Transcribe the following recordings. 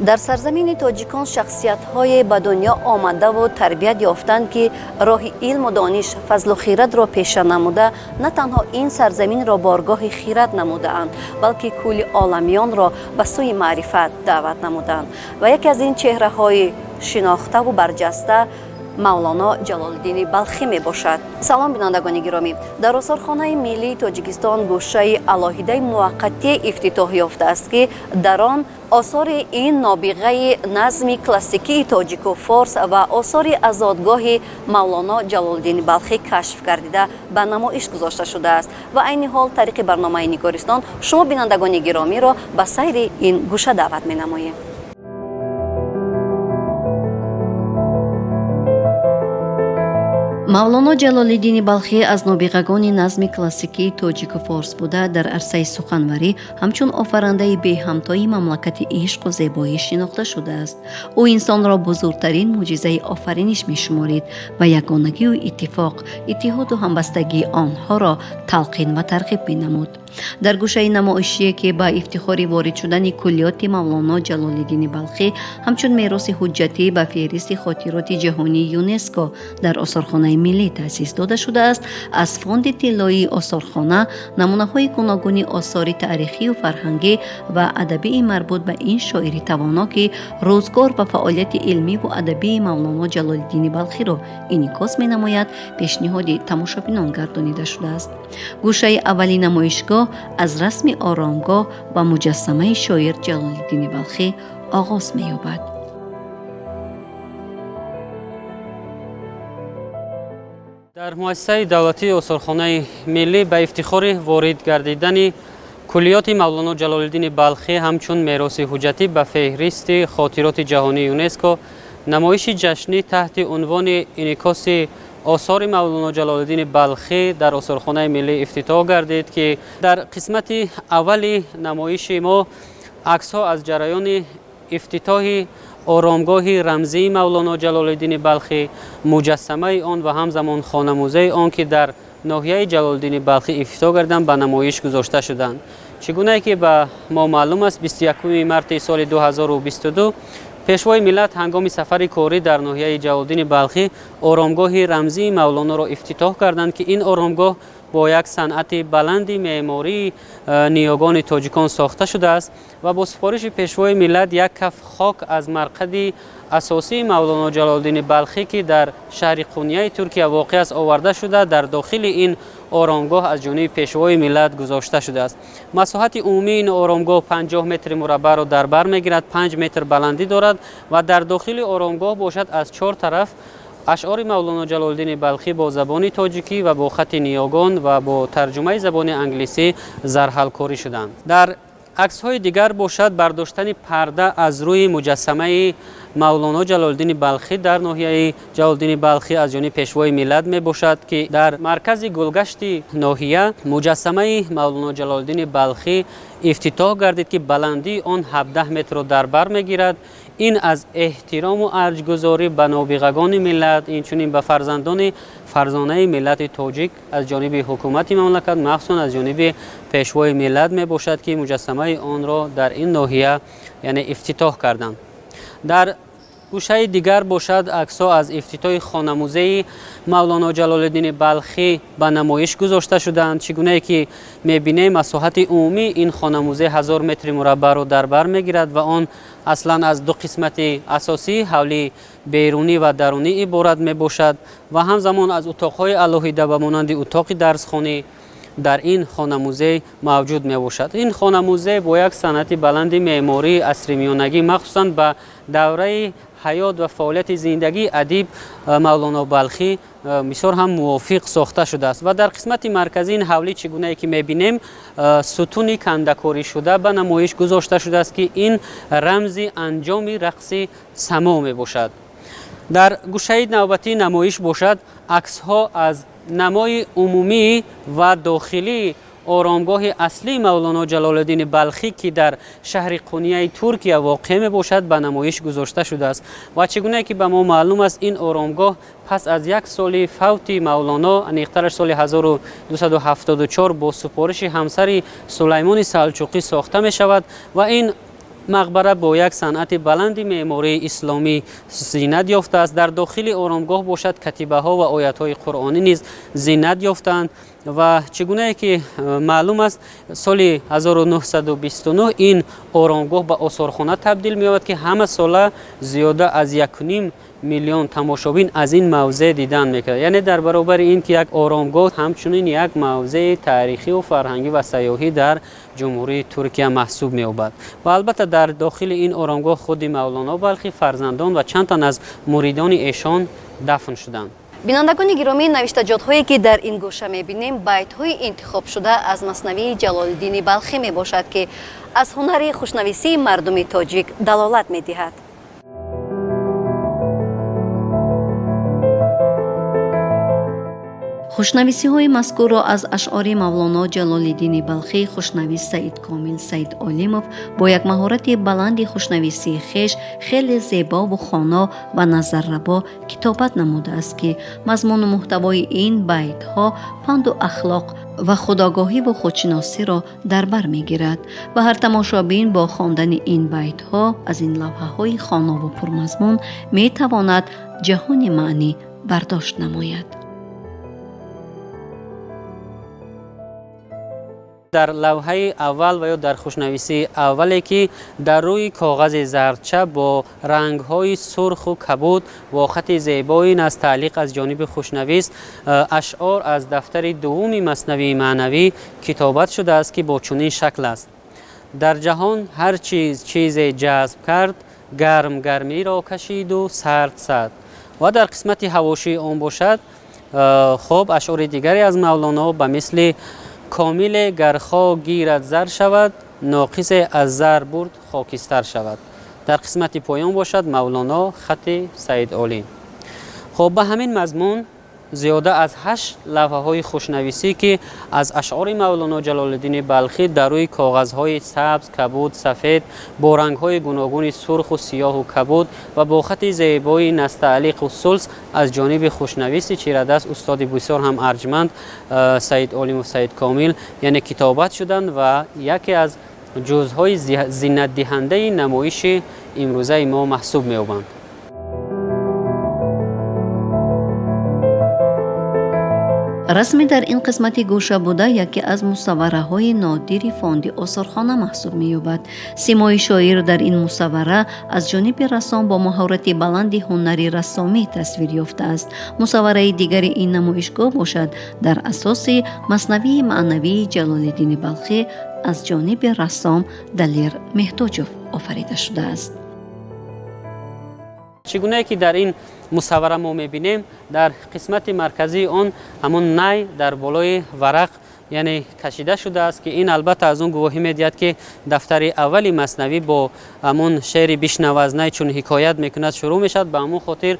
در سرزمین تاجیکان شخصیت‌های به دنیا آمده و تربیت یافتند که راه علم و دانش، فضل و خیرات را پیشه نموده، نه تنها این سرزمین را بارگاه خیرات نموده‌اند، بلکه کل عالمیان را به سوی معرفت دعوت نمودند. و یکی از این چهره‌های شناخته و برجسته مولانا جلال‌الدین بلخی می باشد. سلام بینندگان گرامی، در آثارخانه ملی تاجیکستان گوشه علاهیده موقتی افتتاح یافته است که در آن آثار این نابغه نظم کلاسیکی تاجیک و فارس و آثار ازادگاه مولانا جلال‌الدین بلخی کشف گردیده به نمایش گذاشته شده است و عین حال طریق برنامه نگارستان شما بینندگان گرامی را به سیر این گوشه دعوت می نماییم. مولانا جلال‌الدین بلخی از نابغگان نظم کلاسیکی تاجیک و فارس بوده در عرصه سخنوری همچون آفرینده بی همتای مملکت عشق و زیبایی شناخته شده است. او انسان را بزرگترین معجزه آفرینش می شمارید و یگانگی و اتحاد و همبستگی آنها را تلقین و ترغیب می نمود. در گوشه نمایشی که با افتخار وارد شدن کلیات مولانا جلال‌الدین بلخی همچون میراث حجتی به فهرست خاطرات جهانی یونسکو در آثارخانه ملی تأسیس داده شده است، از فوند طلایی آثارخانه نمونه‌های گوناگون آثار تاریخی و فرهنگی و ادبی مربوط به این شاعر توانا که روزگار و فعالیت علمی و ادبی مولانا جلال‌الدین بلخی را انعکاس می‌نماید پیشنهاد تماشابینان گردانیده شده است. گوشه اولی نمایشگاه از رسم آرامگاه و مجسمه شاعر جلال‌الدین بلخی آغاز می‌یابد. در مؤسسه دولتی آثارخانه ملی به افتخار وارد گردیدن کلیات مولانا جلال‌الدین بلخی همچون میراث حجتی به فهرست خاطرات جهانی یونسکو نمایش جشنی تحت عنوان انعکاس آثار مولانا جلال‌الدین بلخی در آثارخانه ملی افتتاح گردید که در قسمت اول نمایش ما عکس‌ها از جریان افتتاح آرامگاه رمزی مولانا جلال‌الدین بلخی، مجسمه آن و همزمان خانه‌موزه آن که در ناحیه جلال‌الدین بلخی افتتاح گردیدند به نمایش گذاشته شدند. چگونه که به ما معلوم است 21 مارس سال 2022 پیشوای ملت هنگام سفر کاری در ناحیه جلال‌الدین بلخی آرامگاه رمزی مولانا را افتتاح کردند که این آرامگاه با یک صنعت بلند معماری نیاگان تاجیکان ساخته شده است و با سفارش پیشوای ملت یک کف خاک از مرقد اساسی مولانا جلال‌الدین بلخی که در شهر قونیه ترکیه واقع است آورده شده در داخل این آرامگاه از جانب پیشوای ملت گذاشته شده است. مساحت عمومی این آرامگاه 50 متر مربع را در بر میگیرد، 5 متر بلندی دارد و در داخل آرامگاه باشد از 4 طرف اشعار مولانا جلال‌الدین بلخی با زبان تاجیکی و با خط نیاگان و با ترجمه زبان انگلیسی زرحلکاری شدند. در عکس‌های دیگر باشد برداشتن پرده از روی مجسمه مولانا جلال‌الدین بلخی در ناحیه جلال‌الدین بلخی از جانب پیشوای ملت می باشد که در مرکز گلگشت ناحیه مجسمه مولانا جلال‌الدین بلخی افتتاح گردید که بلندی آن 17 متر را در بر میگیرد. این از احترام و ارجگذاری به نابغگان ملت اینچنین به فرزانه ملت تاجیک از جانب حکومت مملکت مخصوصا از جانب پیشوای ملت می باشد که مجسمه آن را در این ناحیه یعنی افتتاح کردند. در گوشه دیگر باشد عکس‌ها از افتتاح خانه‌موزه مولانا جلال‌الدین بلخی به نمایش گذاشته شدند. چگونه که می‌بینیم مساحت عمومی این خانه‌موزه 1000 متر مربع را در بر می‌گیرد و آن اصلا از دو قسمت اساسی حولی بیرونی و درونی عبارت میباشد و همزمان از اتاق‌های علاهیده و مانند اتاق درسخانه در این خانه‌موزه موجود میباشد. این خانه‌موزه با یک صنعت بلند معماری عصر میانگی مخصوصاً به دوره حیات و فعالیت زندگی ادیب مولانا بلخی بسیار هم موافق ساخته شده است و در قسمت مرکزی این حولی چگونه که میبینیم ستون کندکاری شده به نمایش گذاشته شده است که این رمز انجام رقص سما می باشد. در گوشه نوبتی نمایش باشد عکس‌ها از نمای عمومی و داخلی آرامگاه اصلی مولانا جلال‌الدین بلخی که در شهر قونیه ترکیه واقع می باشد به نمایش گذاشته شده است و چگونه که به ما معلوم است این آرامگاه پس از یک سال فوت مولانا نیخترش سال 1274 با سفارش همسر سلیمان سلجوقی ساخته می شود و این مقبره با یک صنعت بلند معماری اسلامی زینت یافته است. در داخل آرامگاه باشد کتیبه ها و آیات های قرآنی نیز زینت یافتند و چگونه که معلوم است سال 1929 این آرامگاه به آثارخانه تبدیل می یابد که همه ساله زیاده از 1.5 میلیون تماشابین از این موضع دیدن میکرد. یعنی در برابر این که یک آرامگاه همچنین یک موضع تاریخی و فرهنگی و سیاحی در جمهوری ترکیه محسوب می‌یابد. و البته در داخل این آرامگاه خود مولانا بلخی، فرزندان و چند تن از مریدان ایشان دفن شدند. بینندگان گرامی، نوشتجات‌هایی که در این گوشه می‌بینیم بیت‌های انتخاب شده از مثنوی جلال‌الدین بلخی میباشد که از هنر خوشنویسی مردم تاجیک دلالت می‌دهد. خوشنویسی های مذکور را از اشعار مولانا جلال‌الدین بلخی، خوشنویس سید کامل سید علیموف با یک مهارت بلند خوشنویسی خویش خیلی زیبا و خوانا و نظرربا کتابت نموده است که مضمون و محتوای این بیت ها پند و اخلاق و خودآگاهی و خودشناسی را در بر میگیرد و هر تماشابین با خواندن این بیت ها از این لوحه های خوانا و پرمضمون می تواند جهان معنی برداشت نماید. در لوحه اول و یا در خوشنویسی اولی که در روی کاغذ زردچه با رنگ‌های سرخ و کبود و خط زیبایی از تعلیق از جانب خوشنویس اشعار از دفتر دوم مثنوی معنوی کتابت شده است که با چنین شکل است: در جهان هر چیز جذب کرد، گرم گرمی را کشید و سرد سرد. و در قسمت حواشی آن باشد خب اشعار دیگری از مولانا به مثل کامل گرخا گیرد زر شود، ناقص از زر برد خاکستر شود. در قسمت پایان باشد مولانا خط سید علی. خب به همین مضمون زیاده از 8 لوحه های خوشنویسی که از اشعار مولانا جلال‌الدین بلخی در روی کاغذهای سبز، کبود، سفید با رنگ‌های گوناگون سرخ و سیاه و کبود و با خط زیبایی نستعلیق و سلس از جانب خوشنویس چیره‌دست استاد بسیار هم ارجمند سید علی و سید کامل یعنی کتابت شدند و یکی از جزءهای زینت دهنده نمایش امروزه ما محسوب می‌یابند. رسمی در این قسمتی گوشه بوده یکی از مصوره های نادری فاند آثارخانه محسوب می یابد. سیمای شاعر در این مصوره از جانب رسام با مهارت بلند هنری رسامی تصویر یافته است. مصوره دیگر این نمایشگاه باشد در اساس مثنوی معنوی جلال‌الدین بلخی از جانب رسام دلیر مهتاجوف آفریده شده است. چگونه که در این مصوره ما میبینیم در قسمت مرکزی آن همون نی در بالای ورق یعنی کشیده شده است که این البته از اون گواهی میدهد که دفتر اولی مثنوی با همون شعر بشنو از نی چون حکایت میکند شروع میشد. به همون خاطر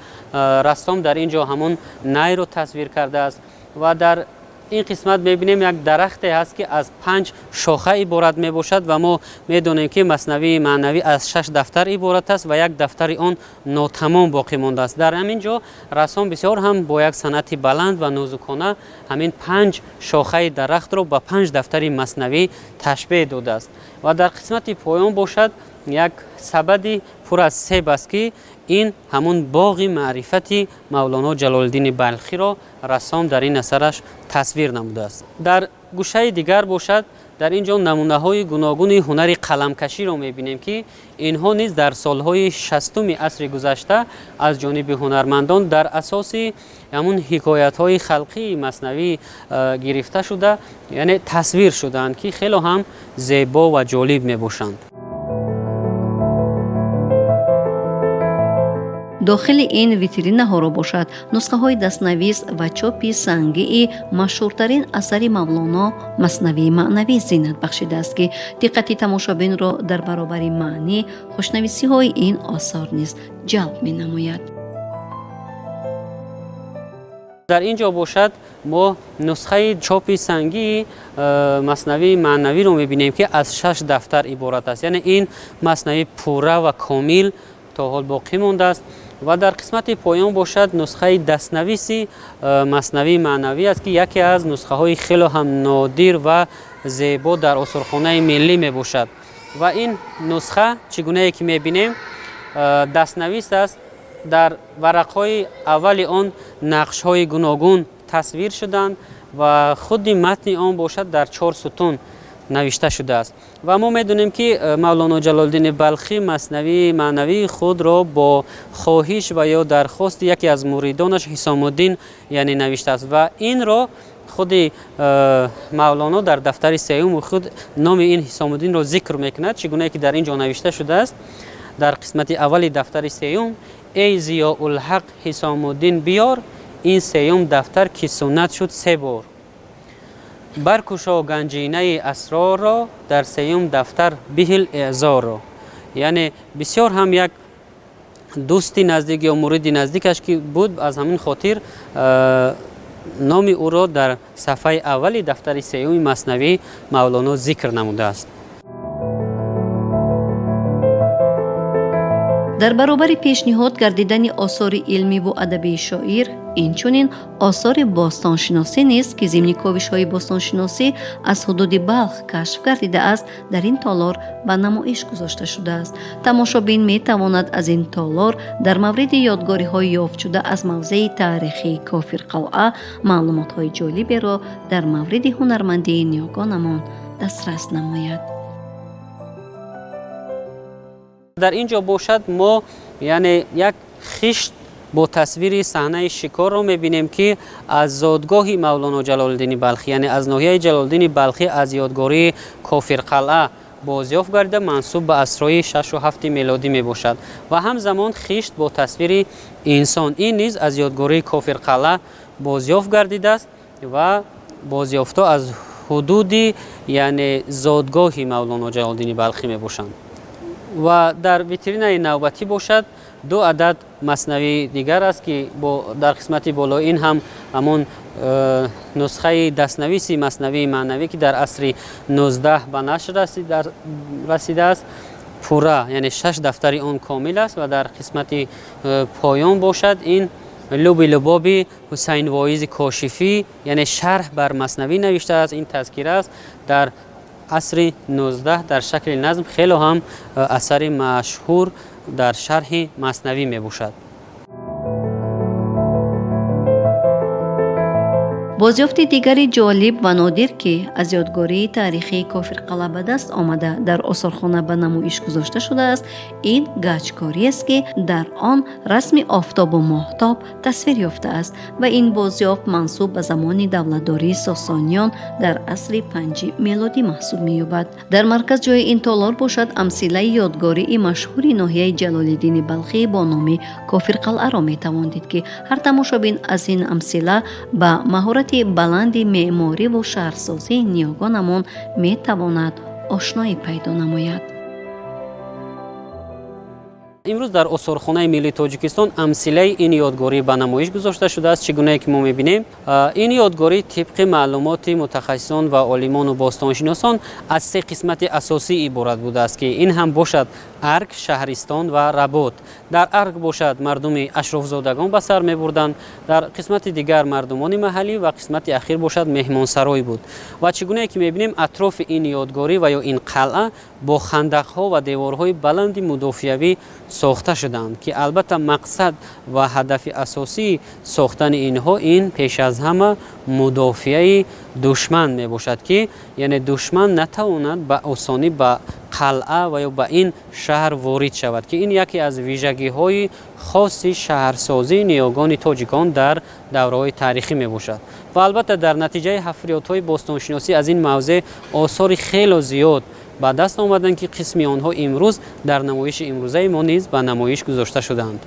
رسام در اینجا همون نی رو تصویر کرده است و در این قسمت میبینیم یک درخت هست که از 5 شاخه عبارت میباشد و ما میدونیم که مثنوی معنوی از 6 دفتر عبارت است و یک دفتر آن ناتمام باقی مانده است. در همین جا رسام بسیار هم با یک صنعت بلند و نازکانه همین 5 شاخه درخت رو با 5 دفتر مثنوی تشبیه داده است و در قسمت پایان باشد یک سبد پر از سیب است که این همون باغ معرفتی مولانا جلال‌الدین بلخی را رسام در این اثرش تصویر نموده است. در گوشه دیگر باشد در اینجا نمونه های گوناگون هنر قلمکشی را میبینیم که اینها نیز در سالهای 60 عصر گذشته از جانب هنرمندان در اساس همون حکایت های خلقی مثنوی گرفته شده یعنی تصویر شدند که خیلی هم زیبا و جالب میباشند. داخل این ویترینه ها را باشد نسخه های دستنویس و چاپی سنگی مشهورترین اثر مولانا مثنوی معنوی زینت بخشیده است که دقت تماشابین را در برابر معنی خوشنویسی های این آثار نیز جلب می نماید. در اینجا باشد ما نسخه چاپی سنگی مثنوی معنوی رو میبینیم که از 6 دفتر عبارت است یعنی این مثنوی پوره و کامل تا حال باقی مانده است و در قسمت پایان باشد نسخه دستنویسی مثنوی معنوی است که یکی از نسخه های خیلی هم نادر و زیبا در آثارخانه ملی می باشد و این نسخه چگونه که میبینیم دستنویس است. در ورقهای اول آن نقش‌های گوناگون تصویر شدند و خود متن آن باشد در 4 ستون نوشته شده است و ما میدونیم که مولانا جلال الدین بلخی مثنوی معنوی خود را با خواهش و یا درخواست یکی از مریدانش حسام الدین یعنی نوشته است و این را خود مولانا در دفتر سیوم خود نام این حسام الدین را ذکر میکند چگونه که در اینجا نوشته شده است. در قسمت اول دفتر سیوم: ای ضیاء الحق حسام الدین بیار، این سیوم دفتر که سنت شد 3 بار. برکشا گنجینه اسرار را، در سیوم دفتر بهل اعزار را. یعنی بسیار هم یک دوستی نزدیک یا مرید نزدیکش که بود، از همین خاطر نام او را در صفحه اول دفتر سیوم مثنوی مولانا ذکر نموده است. در برابر پیشنهاد گردیدن آثار علمی و ادبی شاعر، اینچنین آثار باستانشناسی نیست که ضمن کاوش‌های باستانشناسی از حدود بلخ کشف گردیده است در این تالار به نمایش گذاشته شده است. تماشابین می تواند از این تالار در مورد یادگاری‌های یافت شده از موضع تاریخی کافر قلعه معلومات‌های جالبی را در مورد هنرمندی نیاگانمان دسترس نماید. در اینجا باشد ما یعنی یک خشت با تصویر صحنه شکار را میبینیم که از زادگاه مولانا جلال الدین بلخی یعنی از ناحیه جلال الدین بلخی از یادگاری کافر قلعه بازیافت گردیده منسوب به عصرهای 6 و 7 میلادی می باشد و همزمان خشت با تصویر انسان این نیز از یادگاری کافر قلعه بازیافت گردیده است و بازیافته از حدود یعنی زادگاه مولانا جلال الدین بلخی می باشند. و در ویترین نوبتی باشد 2 عدد مثنوی دیگر است که در قسمت بالا این هم همون نسخه دستنویس مثنوی معنوی که در عصر 19 به نشر رسیده است پورا یعنی 6 دفتر آن کامل است و در قسمت پایان باشد این لب لباب حسین واعظ کاشفی یعنی شرح بر مثنوی نوشته است. این تذکره است در عصر 19 در شکل نظم خیلی هم اثر مشهور در شرح مثنوی می باشد. بازیافت دیگری جالب و نادر که از یادگاری تاریخی کافر قلعه به دست آمده در آثارخانه به نمایش گذاشته شده است این گچکاری است که در آن رسم آفتاب و ماهتاب تصویر یافته است و این بازیافت منسوب به زمان دولتداری ساسانیان در عصر 5 میلادی محسوب می‌یابد. در مرکز جای این تالار باشد امثله یادگاری مشهور ناحیه جلال الدین بلخی با نام کافر قلعه را می‌توان دید که هر تماشابین از این امثله به مهارت بلند معماری و شهرسازی نیاگانمان می تواند آشنایی پیدا نماید. امروز در آثارخانه ملی تاجیکستان امثله این یادگاری به نمایش گذاشته شده است. چگونه که ما می‌بینیم این یادگاری طبق معلومات متخصصان و عالمان و باستانشناسان از 3 قسمت اساسی عبارت بوده است که این هم باشد ارگ، شهرستان و رباط. در ارگ باشد مردم اشرافزادگان به سر می‌بردند، در قسمت دیگر مردمان محلی و قسمت اخیر باشد مهمانسرای بود و چگونه که می‌بینیم اطراف این یادگاری و یا این قلعه با خندق‌ها و دیوارهای بلند مدافعوی ساخته شدند که البته مقصد و هدف اساسی ساختن اینها این پیش از همه مدافعه دشمن می باشد که یعنی دشمن نتواند به آسانی به قلعه و یا به این شهر وارد شود که این یکی از ویژگی های خاص شهرسازی نیاگان تاجیکان در دوره‌های تاریخی می باشد و البته در نتیجه حفریات‌های باستانشناسی از این موضع آثار خیلی زیاد به دست آمدند که قسمی آنها امروز در نمایش امروزه ما نیز به نمایش گذاشته شدند.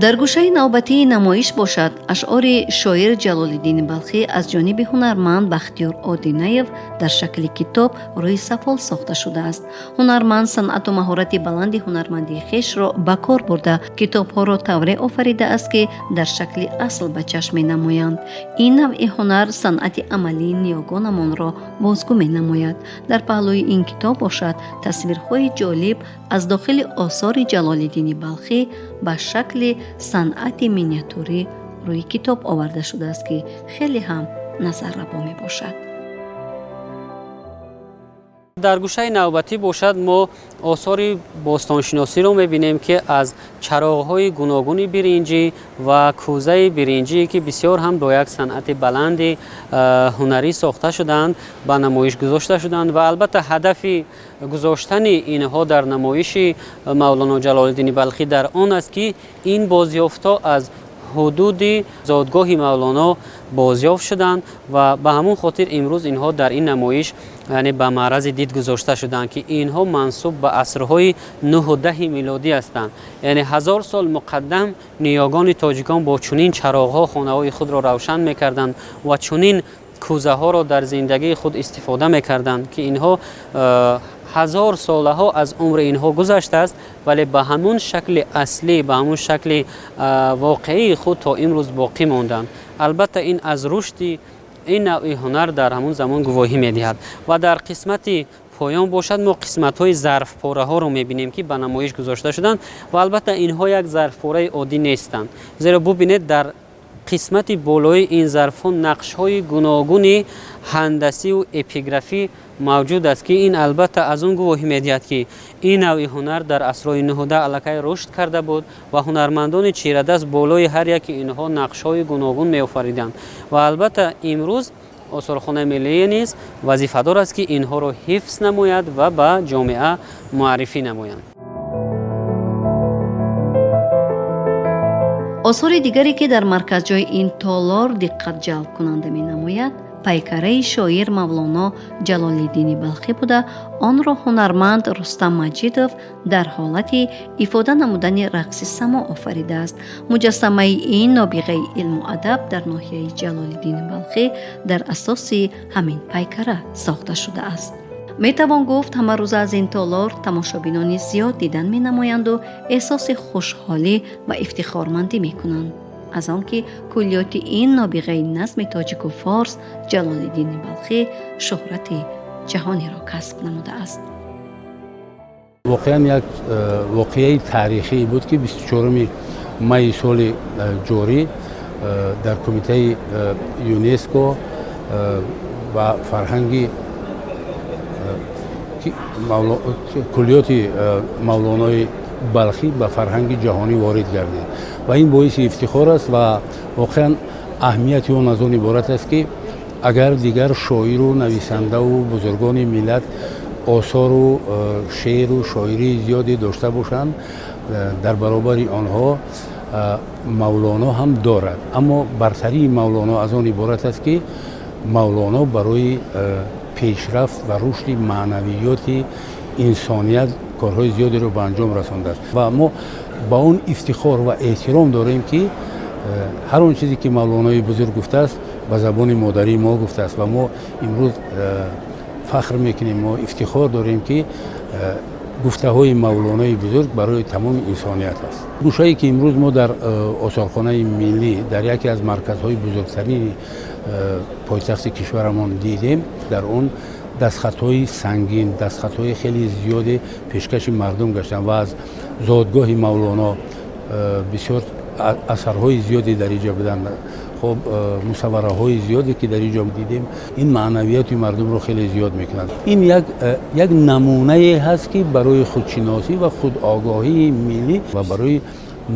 در گوشه نوبتی نمایش باشد اشعار شاعر جلال الدین بلخی از جانب هنرمند بختیار آدینیف در شکل کتاب روی سفال ساخته شده است. هنرمند صنعت و مهارت بلند هنرمندی خویش را به کار برده کتاب‌ها را طوری آفریده است که در شکل اصل به چشم می‌نمایند. این نوع هنر صنعت عملی نیاگانمان را بازگو می‌نماید. در پهلوی این کتاب باشد تصویرهای جالب از داخل آثار جلال الدین بلخی به شکل صنعت مینیاتوری روی کتاب آورده شده است که خیلی هم نظر ربا می باشد. در گوشه نوبتی باشد ما آثار باستانشناسی رو می‌بینیم که از چراغ‌های گوناگون برنجی و کوزه برنجی که بسیار هم با یک صنعت بلند هنری ساخته شدند به نمایش گذاشته شدند و البته هدف گذاشتن اینها در نمایش مولانا جلال الدین بلخی در آن است که این بازیافت‌ها از حدود زادگاه مولانا بازیافت شدند و به همون خاطر امروز اینها در این نمایش یعنی به معرض دید گذاشته شدند که اینها منسوب به عصرهای 9 و 10 میلادی هستند. یعنی 1000 سال مقدم نیاگان تاجیکان با چنین چراغ‌ها خانه‌های خود را روشن می‌کردند و چنین کوزه ها را در زندگی خود استفاده می‌کردند که اینها 1000 ساله ها از عمر اینها گذشته است ولی به همون شکل اصلی به همون شکل واقعی خود تا امروز باقی ماندند. البته این از رشد این نوع هنر در همون زمان گواهی می‌دهد و در قسمت پایان باشد ما قسمت‌های ظرف پاره ها رو می‌بینیم که به نمایش گذاشته شدند و البته اینها یک ظرف پاره عادی نیستند، زیرا ببینید در قسمت بالای این ظرف ها نقش های گوناگون هندسی و اپیگرافی موجود است که این البته از اون گواهی می‌دهد که این نوع هنر در عصرهای 9 الکی رشد کرده بود و هنرمندان چیره دست بالای هر یک اینها نقش های گوناگون می‌آفریدند و البته امروز آثارخانه ملی نیز وظیفه دار است که اینها را حفظ نماید و به جامعه معرفی نمایند. آثار دیگری که در مرکزجای این تالار دقت جلب کننده می نماید پیکره شاعر مولانا جلال الدین بلخی بوده. آن را هنرمند رستم مجیدوف در حالت افاده نمودن رقص سما آفریده است. مجسمه این نابغه علم و ادب در ناحیه جلال الدین بلخی در اساس همین پیکره ساخته شده است. می توان گفت همه روز از این تالار تماشابینان زیاد دیدن می نمایند و احساس خوشحالی و افتخارمندی می کنند از آنکه کلیات این نابغه نظم تاجیک و فارس جلال الدین بلخی شهرت جهانی را کسب نموده است. واقعا یک واقعه تاریخی بود که 24 می سال جاری در کمیته یونسکو و فرهنگی کلیات مولانای بلخی به فرهنگ جهانی وارد گردید و این باعث افتخار است و واقعا اهمیت اون از اون عبارت است که اگر دیگر شاعر و نویسنده و بزرگان ملت آثار و شعر و شاعری زیادی داشته باشند در برابر آنها مولانا هم دارد، اما برتری مولانا از آن عبارت است که مولانا برای پیشرفت و رشد معنویات انسانیت کارهای زیادی رو به انجام رسانده است و ما با اون افتخار و احترام داریم که هر اون چیزی که مولانای بزرگ گفته است به زبان مادری ما گفته است و ما امروز فخر میکنیم، ما افتخار داریم که گفته های مولانای بزرگ برای تمام انسانیت است. گوشه‌ای که امروز ما در آثارخانه ملی در یکی از مرکزهای بزرگترین پایتخت کشورمان دیدیم، در اون دستخطهای سنگین، دستخطهای خیلی زیاد پیشکش مردم گشتن و از زادگاه مولانا بسیار اثرهای زیادی در اینجا بدن. خب مصوره های زیادی که در اینجا دیدیم این معنویات مردم رو خیلی زیاد میکنند. این یک نمونه هست که برای خودشناسی و خود آگاهی ملی و برای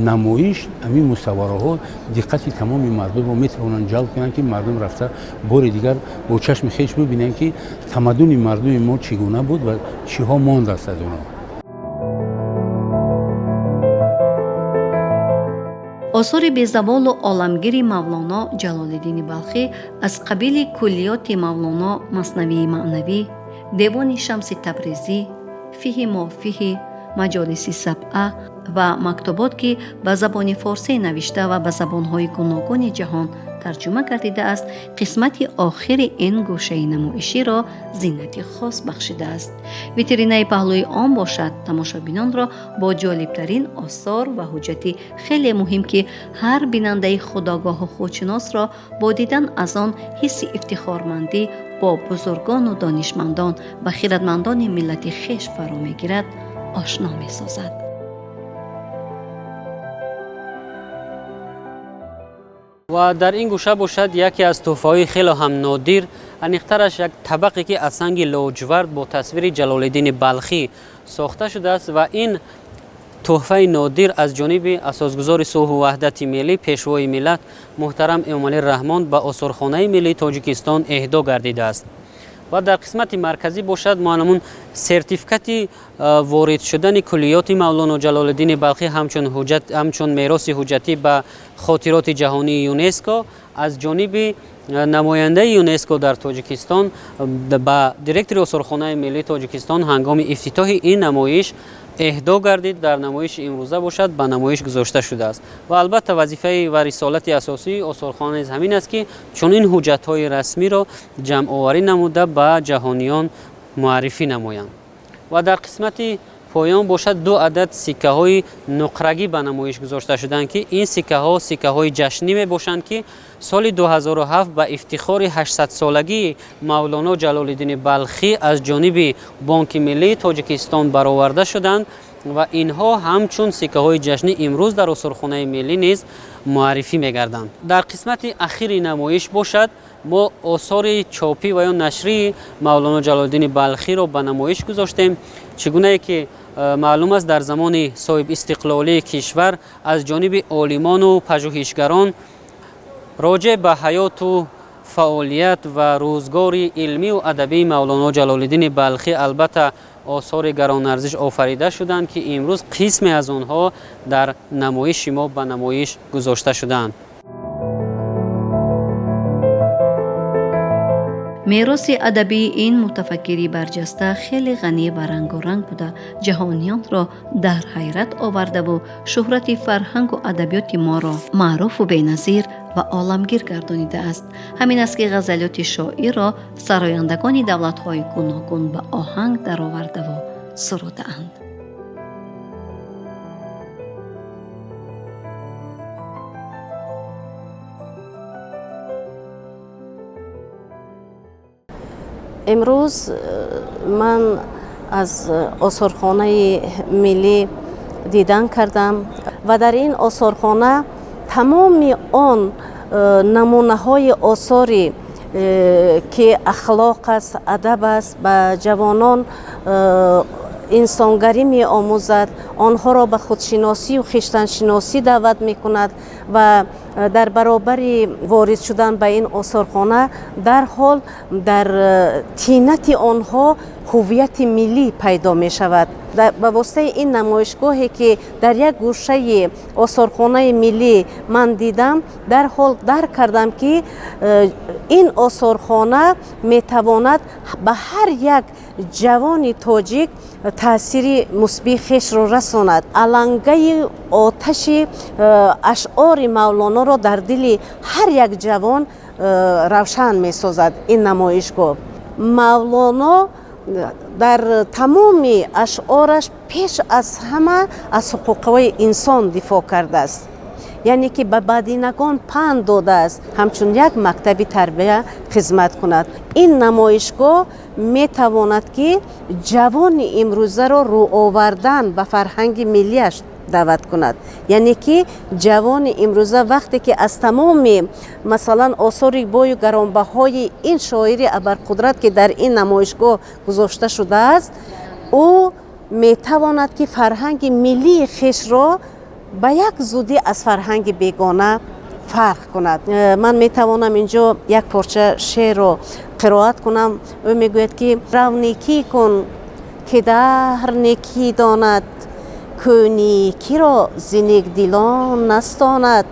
نمایش همین مصوره ها دقت تمام مردم رو میتونن جلب کنن که مردم رفته بار دیگر با چشم خویش ببینن که تمدن مردم ما چگونه بود و چی ها مانده است از اونها. آثار بی‌زوال و عالمگیر مولانا جلال الدین بلخی از قبیل کلیات مولانا مثنوی معنوی، دیوان شمس تبریزی، فیه ما فیه، مجالس سبعه و مکتوبات که به زبان فارسی نوشته و به زبانهای گوناگون جهان ترجمه گردیده است، قسمت آخر این گوشه نمایشی را زینت خاص بخشیده است. ویترینه پهلوی آن باشد تماشابینان را با جالبترین آثار و حجت خیلی مهم که هر بیننده خودآگاه و خودشناس را با دیدن از آن حس افتخارمندی با بزرگان و دانشمندان و خردمندان ملت خویش فرا میگیرد آشنا می سازد. و در این گوشه باشد یکی از تحفه‌های خیلی هم نادر انیخترش یک طبقی که از سنگ لاجورد با تصویر جلال‌الدین بلخی ساخته شده است و این تحفه نادر از جانب اساسگزار صلح و وحدت ملی پیشوای ملت محترم امامعلی رحمان به آثارخانه ملی تاجیکستان اهدا گردیده است. و در قسمت مرکزی باشد ما همون سرتیفیکت وارد شدن کلیات مولانا جلال الدین بلخی همچون میراث حجتی به خاطرات جهانی یونسکو از جانب نماینده یونسکو در تاجیکستان به دیرکتور آثارخانه ملی تاجیکستان هنگام افتتاح این نمایش اهدا گردید. در نمایش امروزه باشد به نمایش گذاشته شده است و البته وظیفه و رسالت اساسی آثارخانه همین است که چنین حجت‌های رسمی را جمع آوری نموده به جهانیان معرفی نمایند. و در قسمت پایان باشد 2 عدد سکه های نقرگی به نمایش گذاشته شدند که این سکه های جشنی می باشند که سال 2007 به افتخار 800 سالگی مولانا جلال الدین بلخی از جانب بانک ملی تاجیکستان برآورده شدند و اینها همچون سکه های جشنی امروز در آثارخانه ملی نیز معرفی می گردند. در قسمت اخیر نمایش باشد ما آثار چاپی و یا نشری مولانا جلال الدین بلخی را به نمایش گذاشتیم. چگونه که معلوم است در زمان صاحب استقلالی کشور از جانب عالمان و پژوهشگران راجع به حیات و فعالیت و روزگار علمی و ادبی مولانا جلال الدین بلخی البته آثار گران ارزش آفریده شدند که امروز قسمی از آنها در نمایش ما به نمایش گذاشته شدند. میراث ادبی این متفکری برجسته خیلی غنی و رنگ و رنگ بوده، جهانیان را در حیرت آورده و شهرت فرهنگ و ادبیات ما را معروف و بی‌نظیر و عالمگیر گردانیده است. همین است که غزلیات شاعر را سرایندگان دولت‌های گوناگون به آهنگ درآورده و سروده‌اند. امروز من از آثارخانه ملی دیدن کردم و در این آثارخانه تمام آن نمونه های آثاری که اخلاق است، ادب است، به جوانان انسانگری می آموزد، آنها را به خودشناسی و خویشتنشناسی دعوت می کند و در برابر وارد شدن به این آثارخانه در حال در طینت آنها هویت ملی پیدا می شود. به واسطه این نمایشگاهی که در یک گوشه آثارخانه ملی من دیدم در حال درک کردم که این آثارخانه می تواند به هر یک جوان تاجیک تأثیر مثبت خویش را رساند. علنگه آتش اشعار مولانا را در دل هر یک جوان روشن می سازد. این نمایشگاه مولانا در تمام اشعارش پیش از همه از حقوق انسان دفاع کرده است، یعنی که به بدینگان پند داده است همچون یک مکتب تربیه خدمت کند. این نمایشگاه می تواند که جوان امروزه را رو آوردن به فرهنگ ملیش دعوت کند، یعنی که جوان امروزه وقتی که از تمام مثلا آثار بای و گرانبهای این شاعر ابرقدرت که در این نمایشگاه گذاشته شده است، او می تواند که فرهنگ ملی خویش را به یک زودی از فرهنگ بیگانه فرق کند. من می توانم اینجا یک پارچه شعر را قرائت کنم. او می گوید که رو نیکی کن که در نیکی داند، که نیکی را زینک دیلان نستاند،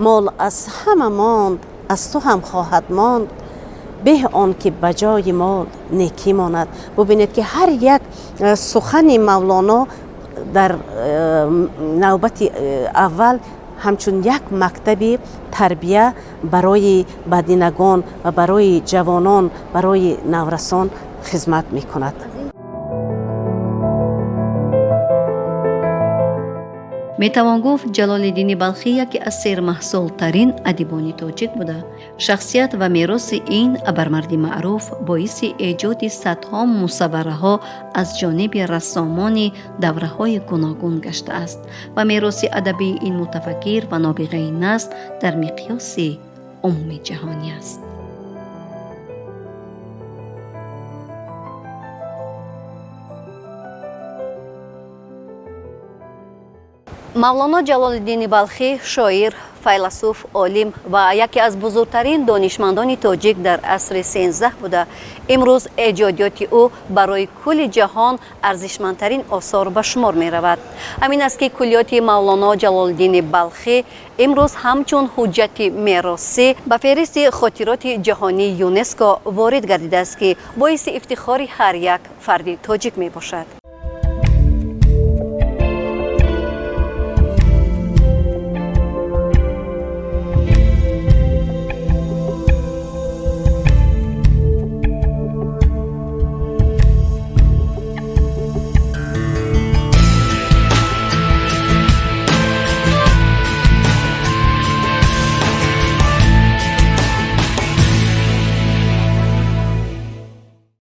مال از همه ماند از تو هم خواهد ماند، به آن که بجای مال نیکی ماند. ببینید که هر یک سخن مولانا در نوبت اول همچون یک مکتب تربیه برای بدینگان و برای جوانان، برای نورسان خدمت می کند. میتوان گفت جلال الدین بلخی یکی از سرمحصول ترین ادیبان تاجیک بوده. شخصیت و میراث این ابرمرد معروف باعث ایجاد صدها مصوره ها از جانب رسامان دوره های گوناگون گشته است و میراث ادبی این متفکر و نابغه نسل در مقیاس عمومی جهانی است. мавлоно ҷалолиддини балхӣ шоир, файласуф, олим ва яке аз бузургтарин донишмандони тоҷик дар асри 13 буда имрӯз эҷодиёти ӯ барои кулли ҷаҳон арзишмандтарин осор ба шумор меравад. ҳамин аст ки куллиёти мавлоно ҷалолиддини балхӣ имрӯз ҳамчун ҳуҷҷати меросӣ ба феҳристи хотироти ҷаҳонии ЮНЕСКО ворид гардидааст ки боиси ифтихори ҳар як фарди тоҷик мебошад.